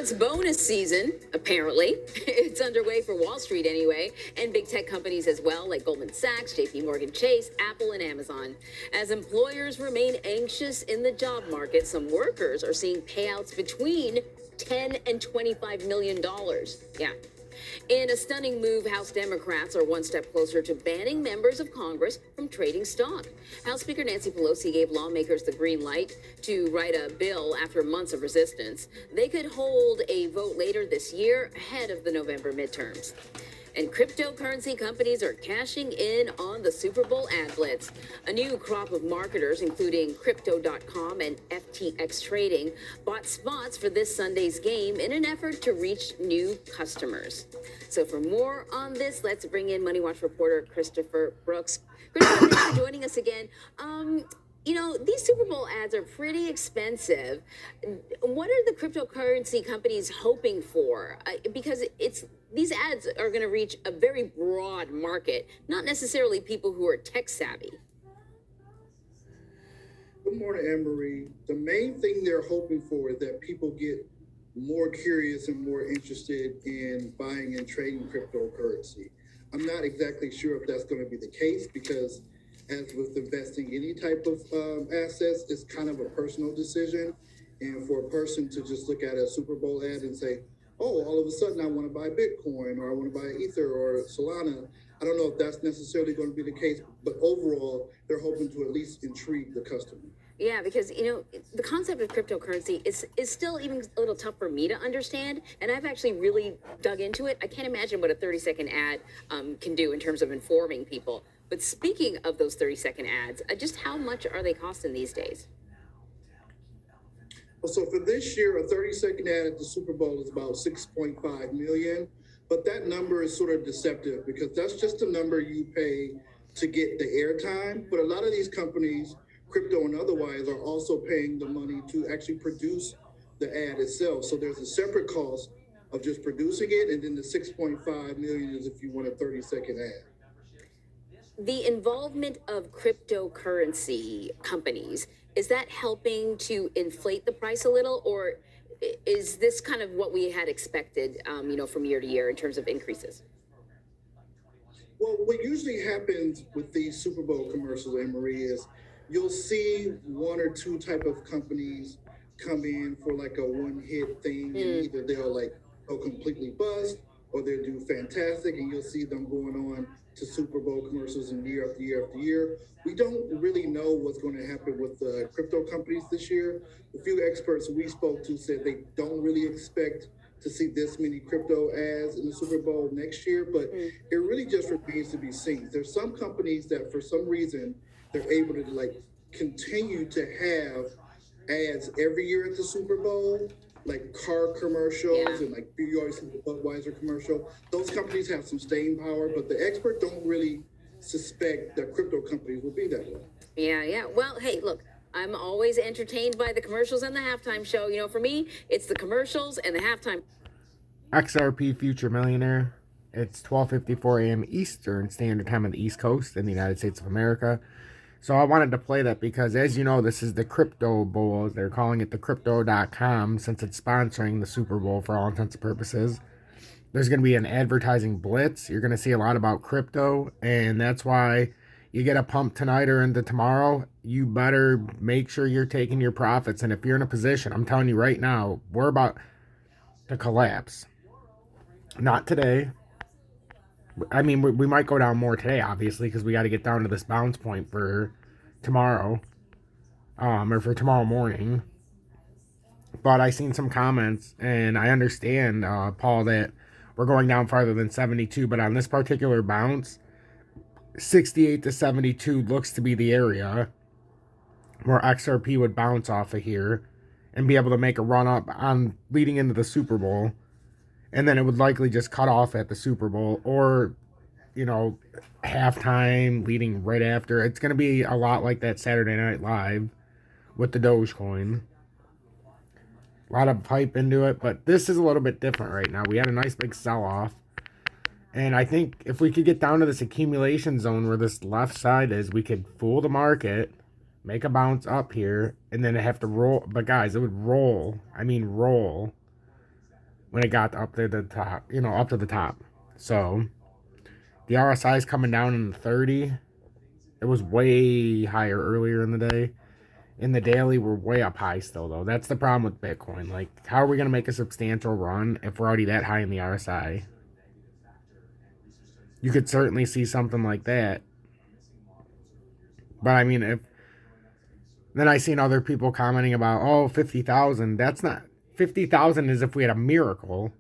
It's bonus season, apparently. It's underway for Wall Street anyway, and big tech companies as well, like Goldman Sachs, JP Morgan Chase, Apple, and Amazon. As employers remain anxious in the job market, some workers are seeing payouts between $10 and $25 million. Yeah. In a stunning move, House Democrats are one step closer to banning members of Congress from trading stock. House Speaker Nancy Pelosi gave lawmakers the green light to write a bill after months of resistance. They could hold a vote later this year ahead of the November midterms. And cryptocurrency companies are cashing in on the Super Bowl ad blitz. A new crop of marketers, including Crypto.com and FTX Trading, bought spots for this Sunday's game in an effort to reach new customers. So for more on this, let's bring in Money Watch reporter Christopher Brooks. Christopher, thanks for joining us again. You know, these Super Bowl ads are pretty expensive. What are the cryptocurrency companies hoping for? Because these ads are going to reach a very broad market, not necessarily people who are tech savvy. Good morning, Anne-Marie. The main thing they're hoping for is that people get more curious and more interested in buying and trading cryptocurrency. I'm not exactly sure if that's going to be the case because as with investing any type of assets, it's kind of a personal decision. And for a person to just look at a Super Bowl ad and say, oh, all of a sudden I want to buy Bitcoin or I want to buy Ether or Solana, I don't know if that's necessarily going to be the case, but overall, they're hoping to at least intrigue the customer. Yeah, because, you know, the concept of cryptocurrency is still even a little tough for me to understand. And I've actually really dug into it. I can't imagine what a 30-second ad can do in terms of informing people. But speaking of those 30-second ads, just how much are they costing these days? Well, so for this year, a 30-second ad at the Super Bowl is about $6.5 million. But that number is sort of deceptive because that's just the number you pay to get the airtime. But a lot of these companies, crypto and otherwise, are also paying the money to actually produce the ad itself. So there's a separate cost of just producing it, and then the $6.5 million is if you want a 30-second ad. The involvement of cryptocurrency companies, is that helping to inflate the price a little, or is this kind of what we had expected, you know, from year to year in terms of increases? Well, what usually happens with these Super Bowl commercials, Anne-Marie, is you'll see one or two type of companies come in for like a one-hit thing, and either they'll like go completely bust or they'll do fantastic, and you'll see them going on to Super Bowl commercials and year after year after year. We don't really know what's going to happen with the crypto companies this year. A few experts we spoke to said they don't really expect to see this many crypto ads in the Super Bowl next year, but it really just remains to be seen. There's some companies that for some reason they're able to like continue to have ads every year at the Super Bowl, like car commercials and like you always see the Budweiser commercial. Those companies have some staying power, but the experts don't really suspect that crypto companies will be that way. Yeah. Well, hey, look, I'm always entertained by the commercials and the halftime show. You know, for me, it's the commercials and the halftime. XRP Future Millionaire. It's 12:54 a.m. Eastern Standard Time on the East Coast in the United States of America. So I wanted to play that because, as you know, this is the Crypto Bowl. They're calling it the Crypto.com since it's sponsoring the Super Bowl for all intents and purposes. There's going to be an advertising blitz. You're going to see a lot about crypto, and that's why you get a pump tonight or into tomorrow. You better make sure you're taking your profits. And if you're in a position, I'm telling you right now, we're about to collapse. Not today. I mean, we might go down more today, obviously, because we got to get down to this bounce point for tomorrow, or for tomorrow morning. But I seen some comments, and I understand, Paul, that we're going down farther than 72. But on this particular bounce, 68 to 72 looks to be the area where XRP would bounce off of here and be able to make a run up on leading into the Super Bowl. And then it would likely just cut off at the Super Bowl or, you know, halftime leading right after. It's going to be a lot like that Saturday Night Live with the Dogecoin. A lot of hype into it, but this is a little bit different right now. We had a nice big sell-off. And I think if we could get down to this accumulation zone where this left side is, we could fool the market, make a bounce up here, and then have to roll. But guys, it would roll. I mean roll when it got up to the top, up to the top. So the RSI is coming down in the 30. It was way higher earlier in the day. In the daily, we're way up high still, though. That's the problem with Bitcoin. Like, how are we going to make a substantial run if we're already that high in the RSI? You could certainly see something like that. But, I mean, if... Then I seen other people commenting about, oh, 50,000. That's not... 50,000 is if we had a miracle.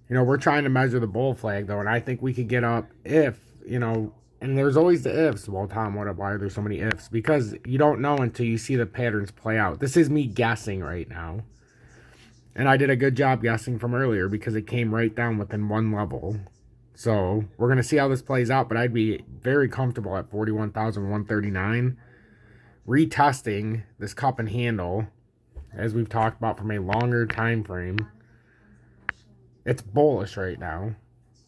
We're trying to measure the bull flag, though, and I think we could get up if, and there's always the ifs. Well, Tom, why are there so many ifs? Because you don't know until you see the patterns play out. This is me guessing right now. And I did a good job guessing from earlier because it came right down within one level. So we're going to see how this plays out, but I'd be very comfortable at 41,139. Retesting this cup and handle, as we've talked about from a longer time frame. It's bullish right now.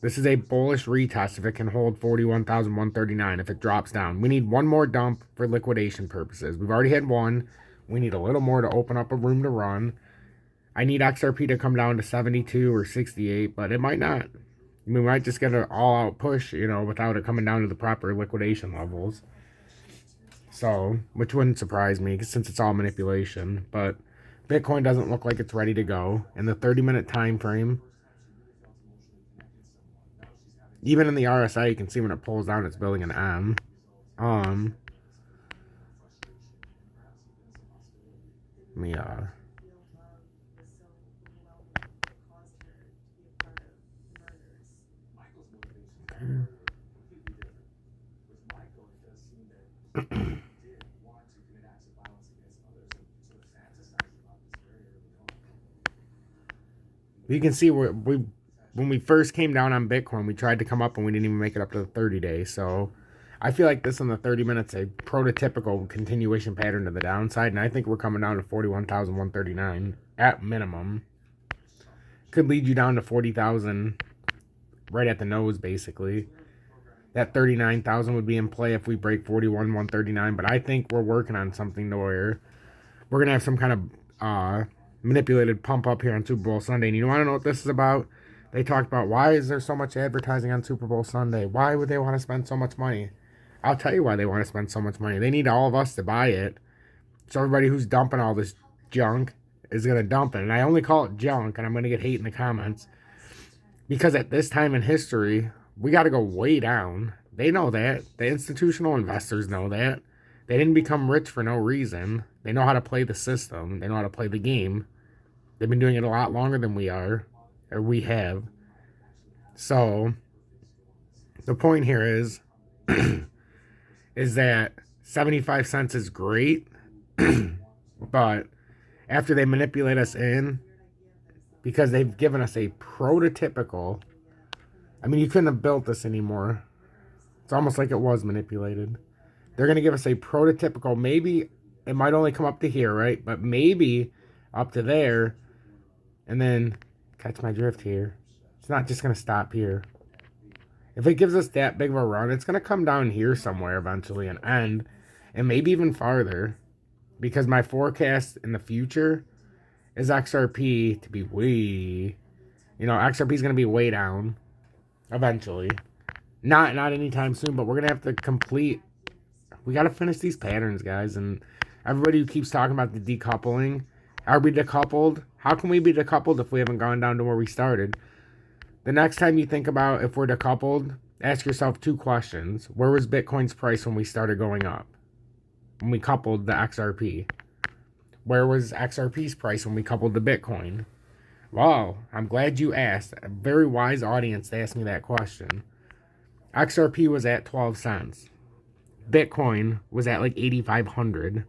This is a bullish retest if it can hold 41,139 if it drops down. We need one more dump for liquidation purposes. We've already had one. We need a little more to open up a room to run. I need XRP to come down to 72 or 68, but it might not. We might just get an all-out push, without it coming down to the proper liquidation levels. So, which wouldn't surprise me since it's all manipulation. But Bitcoin doesn't look like it's ready to go. In the 30-minute time frame, even in the RSI, you can see when it pulls down, it's building an M. Let me, okay. You can see when we first came down on Bitcoin, we tried to come up and we didn't even make it up to the 30 days. So I feel like this in the 30 minutes, a prototypical continuation pattern to the downside. And I think we're coming down to 41,139 at minimum. Could lead you down to 40,000 right at the nose, basically. That 39,000 would be in play if we break 41,139. But I think we're working on something to where we're going to have some kind of manipulated pump up here on Super Bowl Sunday. And you want to know what this is about? They talked about, why is there so much advertising on Super Bowl Sunday? Why would they want to spend so much money? I'll tell you why they want to spend so much money. They need all of us to buy it. So everybody who's dumping all this junk is going to dump it. And I only call it junk, and I'm going to get hate in the comments. Because at this time in history, we got to go way down. They know that. The institutional investors know that. They didn't become rich for no reason. They know how to play the system. They know how to play the game. They've been doing it a lot longer than we are. Or we have. So, the point here is, is that 75 cents is great. But after they manipulate us in, because they've given us a prototypical, I mean, you couldn't have built this anymore. It's almost like it was manipulated. They're going to give us a prototypical, maybe it might only come up to here, right? But maybe up to there, and then, catch my drift here. It's not just going to stop here. If it gives us that big of a run, it's going to come down here somewhere eventually and end, and maybe even farther. Because my forecast in the future is XRP to be way, XRP is going to be way down eventually. Not anytime soon, but we're going to have to complete. We got to finish these patterns, guys. And everybody who keeps talking about the decoupling, are we decoupled? How can we be decoupled if we haven't gone down to where we started? The next time you think about if we're decoupled, ask yourself two questions. Where was Bitcoin's price when we started going up? When we coupled the XRP? Where was XRP's price when we coupled the Bitcoin? Well, I'm glad you asked. A very wise audience asked me that question. XRP was at 12 cents. Bitcoin was at like 8,500.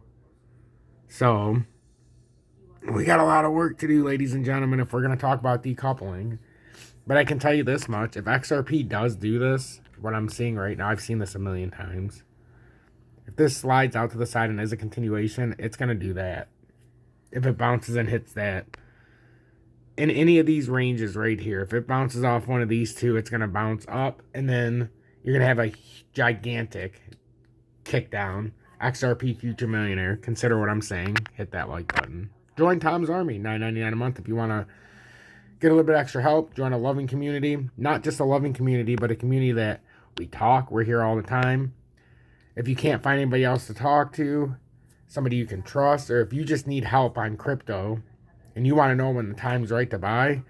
So, we got a lot of work to do, ladies and gentlemen, if we're going to talk about decoupling. But I can tell you this much. If XRP does do this, what I'm seeing right now, I've seen this a million times. If this slides out to the side and is a continuation, it's going to do that. If it bounces and hits that. In any of these ranges right here, if it bounces off one of these two, it's going to bounce up. And then you're going to have a gigantic kick down. XRP Future Millionaire. Consider what I'm saying. Hit that like button. join Tom's Army, $9.99 a month if you want to get a little bit extra help. Join a loving community. Not just a loving community, but a community that we talk. We're here all the time. If you can't find anybody else to talk to, somebody you can trust, or if you just need help on crypto and you want to know when the time's right to buy,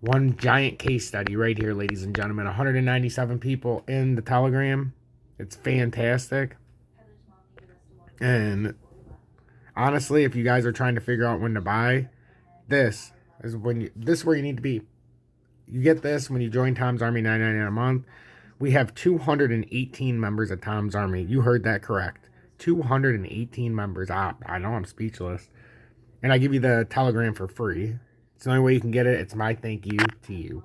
one giant case study right here, ladies and gentlemen. 197 people in the Telegram. It's fantastic. And honestly, if you guys are trying to figure out when to buy, this is where you need to be. You get this when you join Tom's Army, $9.99 a month. We have 218 members of Tom's Army. You heard that correct. 218 members. I know I'm speechless. And I give you the Telegram for free. It's the only way you can get it. It's my thank you to you.